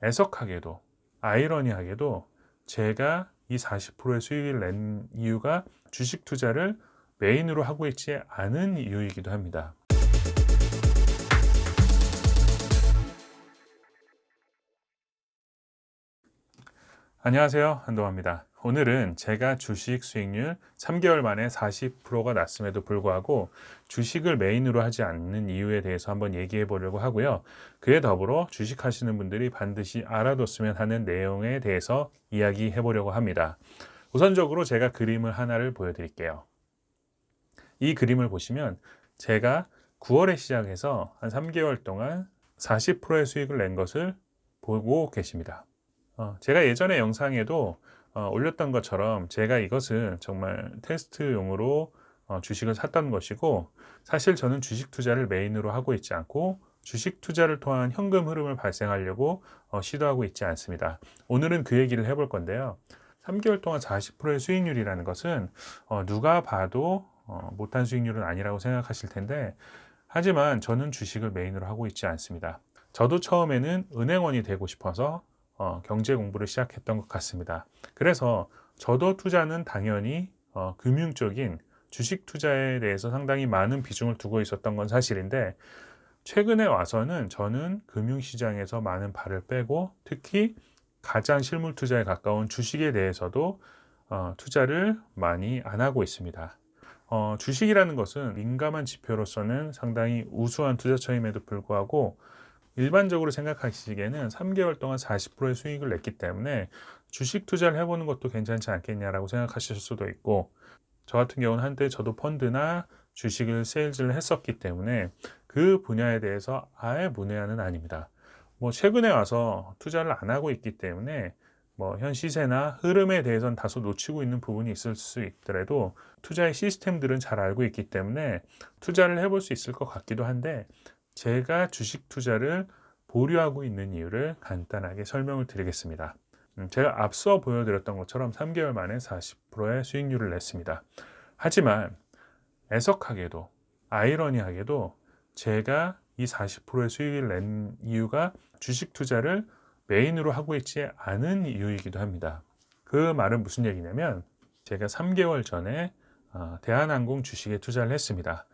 애석하게도, 아이러니하게도 제가 이 40%의 수익을 낸 이유가 주식 투자를 메인으로 하고 있지 않은 이유이기도 합니다. 안녕하세요, 한동화입니다. 오늘은 제가 주식 수익률 3개월 만에 40%가 났음에도 불구하고 주식을 메인으로 하지 않는 이유에 대해서 한번 얘기해 보려고 하고요. 그에 더불어 주식 하시는 분들이 반드시 알아뒀으면 하는 내용에 대해서 이야기해 보려고 합니다. 우선적으로 제가 그림을 하나를 보여드릴게요. 이 그림을 보시면 제가 9월에 시작해서 한 3개월 동안 40%의 수익을 낸 것을 보고 계십니다. 제가 예전에 영상에도 올렸던 것처럼 제가 이것은 정말 테스트용으로 주식을 샀던 것이고, 사실 저는 주식 투자를 메인으로 하고 있지 않고 주식 투자를 통한 현금 흐름을 발생하려고 시도하고 있지 않습니다. 오늘은 그 얘기를 해볼 건데요. 3개월 동안 40%의 수익률이라는 것은 누가 봐도 못한 수익률은 아니라고 생각하실 텐데, 하지만 저는 주식을 메인으로 하고 있지 않습니다. 저도 처음에는 은행원이 되고 싶어서 경제 공부를 시작했던 것 같습니다. 그래서 저도 투자는 당연히 금융적인 주식 투자에 대해서 상당히 많은 비중을 두고 있었던 건 사실인데, 최근에 와서는 저는 금융시장에서 많은 발을 빼고 특히 가장 실물 투자에 가까운 주식에 대해서도 투자를 많이 안 하고 있습니다. 주식이라는 것은 민감한 지표로서는 상당히 우수한 투자처임에도 불구하고 일반적으로 생각하시기에는 3개월 동안 40%의 수익을 냈기 때문에 주식 투자를 해보는 것도 괜찮지 않겠냐라고 생각하실 수도 있고, 저 같은 경우는 한때 저도 펀드나 주식을 세일즈를 했었기 때문에 그 분야에 대해서 아예 문외한은 아닙니다. 최근에 와서 투자를 안 하고 있기 때문에 현 시세나 흐름에 대해서는 다소 놓치고 있는 부분이 있을 수 있더라도 투자의 시스템들은 잘 알고 있기 때문에 투자를 해볼 수 있을 것 같기도 한데, 제가 주식 투자를 보류하고 있는 이유를 간단하게 설명을 드리겠습니다. 제가 앞서 보여드렸던 것처럼 3개월 만에 40%의 수익률을 냈습니다. 하지만 애석하게도, 아이러니하게도 제가 이 40%의 수익을 낸 이유가 주식 투자를 메인으로 하고 있지 않은 이유이기도 합니다. 그 말은 무슨 얘기냐면, 제가 3개월 전에 대한항공 주식에 투자를 했습니다.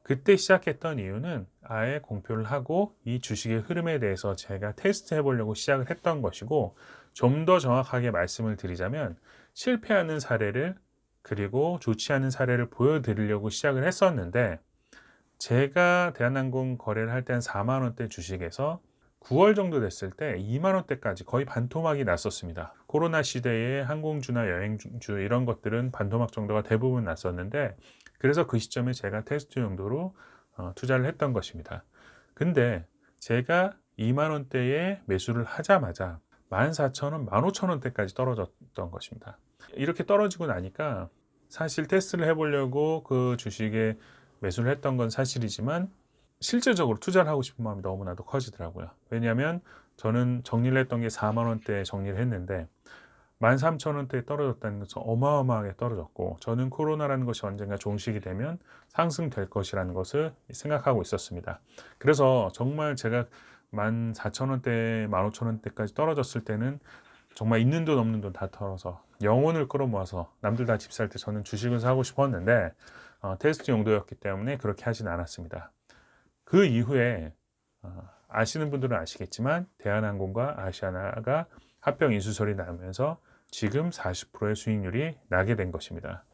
그때 시작했던 이유는 아예 공표를 하고 이 주식의 흐름에 대해서 제가 테스트해 보려고 시작을 했던 것이고, 좀 더 정확하게 말씀을 드리자면 실패하는 사례를, 그리고 좋지 않은 사례를 보여드리려고 시작을 했었는데, 제가 대한항공 거래를 할 때 한 4만 원대 주식에서 9월 정도 됐을 때 2만 원대까지 거의 반토막이 났었습니다. 코로나 시대에 항공주나 여행주 이런 것들은 반토막 정도가 대부분 났었는데, 그래서 그 시점에 제가 테스트 용도로 투자를 했던 것입니다. 근데 제가 2만 원대에 매수를 하자마자 14,000원, 15,000원대까지 떨어졌던 것입니다. 이렇게 떨어지고 나니까 사실 테스트를 해보려고 그 주식에 매수를 했던 건 사실이지만 실제적으로 투자를 하고 싶은 마음이 너무나도 커지더라고요. 왜냐하면 저는 정리를 했던 게 4만 원대에 정리를 했는데 13,000원대에 떨어졌다는 것은 어마어마하게 떨어졌고, 저는 코로나라는 것이 언젠가 종식이 되면 상승될 것이라는 것을 생각하고 있었습니다. 그래서 정말 제가 14,000원대, 15,000원대까지 떨어졌을 때는 정말 있는 돈 없는 돈 다 털어서 영혼을 끌어모아서 남들 다 집 살 때 저는 주식을 사고 싶었는데 테스트 용도였기 때문에 그렇게 하진 않았습니다. 그 이후에 아시는 분들은 아시겠지만 대한항공과 아시아나가 합병 인수설이 나면서 지금 40%의 수익률이 나게 된 것입니다.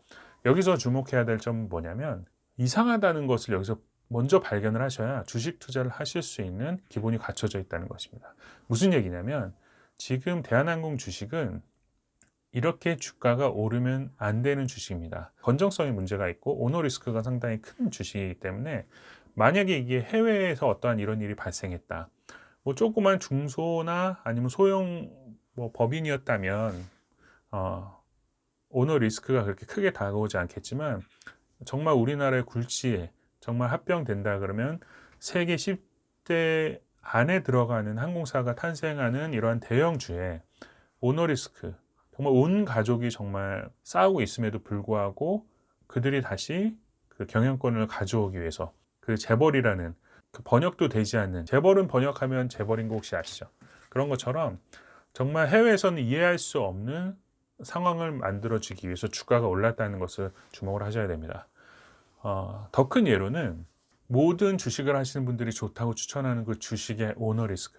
여기서 주목해야 될 점은 뭐냐면, 이상하다는 것을 여기서 먼저 발견을 하셔야 주식 투자를 하실 수 있는 기본이 갖춰져 있다는 것입니다. 무슨 얘기냐면, 지금 대한항공 주식은 이렇게 주가가 오르면 안 되는 주식입니다. 건정성에 문제가 있고 오너 리스크가 상당히 큰 주식이기 때문에, 만약에 이게 해외에서 어떠한 이런 일이 발생했다, 조그만 중소나 아니면 소형 법인이었다면 오너 리스크가 그렇게 크게 다가오지 않겠지만, 정말 우리나라의 굴지에 정말 합병된다 그러면 세계 10대 안에 들어가는 항공사가 탄생하는 이러한 대형주에 오너 리스크, 정말 온 가족이 정말 싸우고 있음에도 불구하고 그들이 다시 그 경영권을 가져오기 위해서, 그 재벌이라는 그 번역도 되지 않는, 재벌은 번역하면 재벌인 거 혹시 아시죠? 그런 것처럼 정말 해외에서는 이해할 수 없는 상황을 만들어주기 위해서 주가가 올랐다는 것을 주목을 하셔야 됩니다. 더 큰 예로는 모든 주식을 하시는 분들이 좋다고 추천하는 그 주식의 오너 리스크,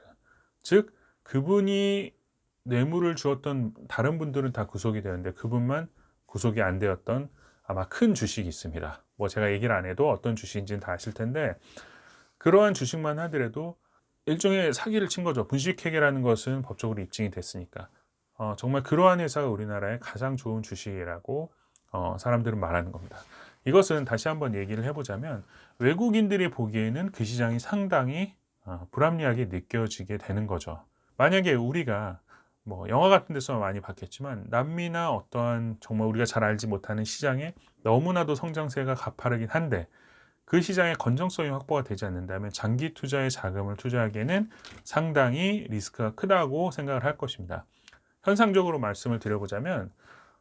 즉 그분이 뇌물을 주었던 다른 분들은 다 구속이 되는데 그분만 구속이 안 되었던 아마 큰 주식이 있습니다. 뭐 제가 얘기를 안 해도 어떤 주식인지는 다 아실 텐데, 그러한 주식만 하더라도 일종의 사기를 친 거죠. 분식회계라는 것은 법적으로 입증이 됐으니까. 정말 그러한 회사가 우리나라의 가장 좋은 주식이라고 사람들은 말하는 겁니다. 이것은 다시 한번 얘기를 해보자면 외국인들이 보기에는 그 시장이 상당히 불합리하게 느껴지게 되는 거죠. 만약에 우리가 뭐 영화 같은 데서 많이 봤겠지만 남미나 어떠한 정말 우리가 잘 알지 못하는 시장에 너무나도 성장세가 가파르긴 한데 그 시장의 건전성이 확보가 되지 않는다면 장기 투자의 자금을 투자하기에는 상당히 리스크가 크다고 생각을 할 것입니다. 현상적으로 말씀을 드려보자면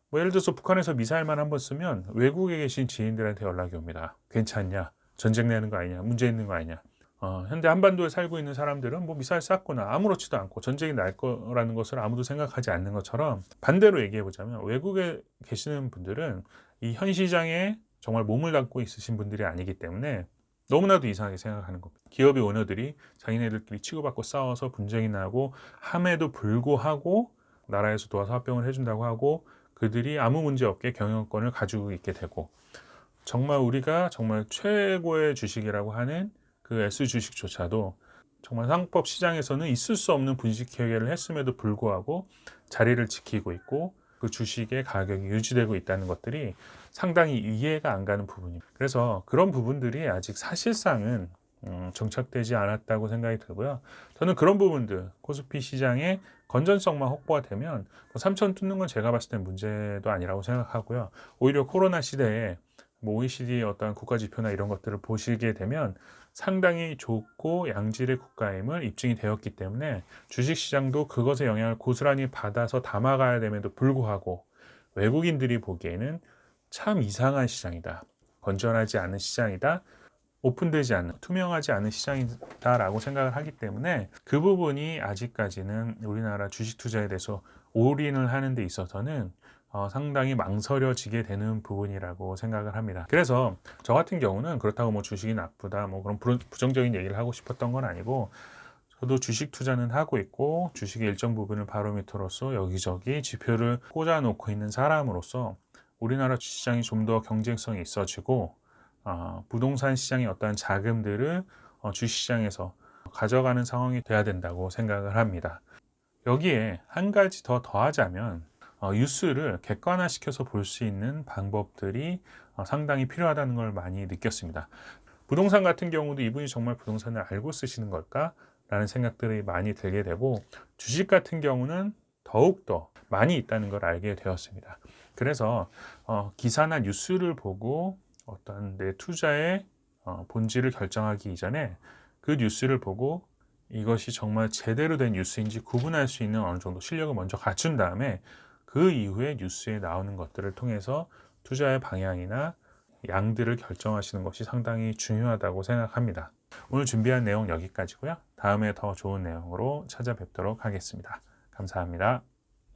뭐 예를 들어서 북한에서 미사일만 한번 쓰면 외국에 계신 지인들한테 연락이 옵니다. 괜찮냐? 전쟁 내는 거 아니냐? 문제 있는 거 아니냐? 현대 한반도에 살고 있는 사람들은 뭐 미사일 쐈거나 아무렇지도 않고 전쟁이 날 거라는 것을 아무도 생각하지 않는 것처럼, 반대로 얘기해 보자면 외국에 계시는 분들은 이 현 시장에 정말 몸을 담고 있으신 분들이 아니기 때문에 너무나도 이상하게 생각하는 겁니다. 기업의 오너들이 자기네들끼리 치고받고 싸워서 분쟁이 나고 함에도 불구하고 나라에서 도와서 합병을 해준다고 하고 그들이 아무 문제 없게 경영권을 가지고 있게 되고, 정말 우리가 정말 최고의 주식이라고 하는 그 S 주식조차도 정말 상법 시장에서는 있을 수 없는 분식회계를 했음에도 불구하고 자리를 지키고 있고 그 주식의 가격이 유지되고 있다는 것들이 상당히 이해가 안 가는 부분입니다. 그래서 그런 부분들이 아직 사실상은 정착되지 않았다고 생각이 들고요. 저는 그런 부분들, 코스피 시장의 건전성만 확보가 되면 3천 뚫는 건 제가 봤을 땐 문제도 아니라고 생각하고요. 오히려 코로나 시대에 뭐 OECD의 어떤 국가지표나 이런 것들을 보시게 되면 상당히 좋고 양질의 국가임을 입증이 되었기 때문에 주식시장도 그것의 영향을 고스란히 받아서 담아가야 됨에도 불구하고 외국인들이 보기에는 참 이상한 시장이다, 건전하지 않은 시장이다, 오픈되지 않는, 투명하지 않은 시장이다라고 생각을 하기 때문에 그 부분이 아직까지는 우리나라 주식 투자에 대해서 올인을 하는 데 있어서는 상당히 망설여지게 되는 부분이라고 생각을 합니다. 그래서 저 같은 경우는 그렇다고 뭐 주식이 나쁘다 뭐 그런 부정적인 얘기를 하고 싶었던 건 아니고, 저도 주식 투자는 하고 있고 주식의 일정 부분을 바로미터로서 여기저기 지표를 꽂아 놓고 있는 사람으로서 우리나라 시장이 좀 더 경쟁성이 있어지고 부동산 시장의 어떠한 자금들을 주식시장에서 가져가는 상황이 돼야 된다고 생각을 합니다. 여기에 한 가지 더 더하자면 뉴스를 객관화시켜서 볼 수 있는 방법들이 상당히 필요하다는 걸 많이 느꼈습니다. 부동산 같은 경우도 이분이 정말 부동산을 알고 쓰시는 걸까? 라는 생각들이 많이 들게 되고, 주식 같은 경우는 더욱더 많이 있다는 걸 알게 되었습니다. 그래서 기사나 뉴스를 보고 어떤 내 투자의 본질을 결정하기 이전에 그 뉴스를 보고 이것이 정말 제대로 된 뉴스인지 구분할 수 있는 어느 정도 실력을 먼저 갖춘 다음에 그 이후에 뉴스에 나오는 것들을 통해서 투자의 방향이나 양들을 결정하시는 것이 상당히 중요하다고 생각합니다. 오늘 준비한 내용 여기까지고요. 다음에 더 좋은 내용으로 찾아뵙도록 하겠습니다. 감사합니다.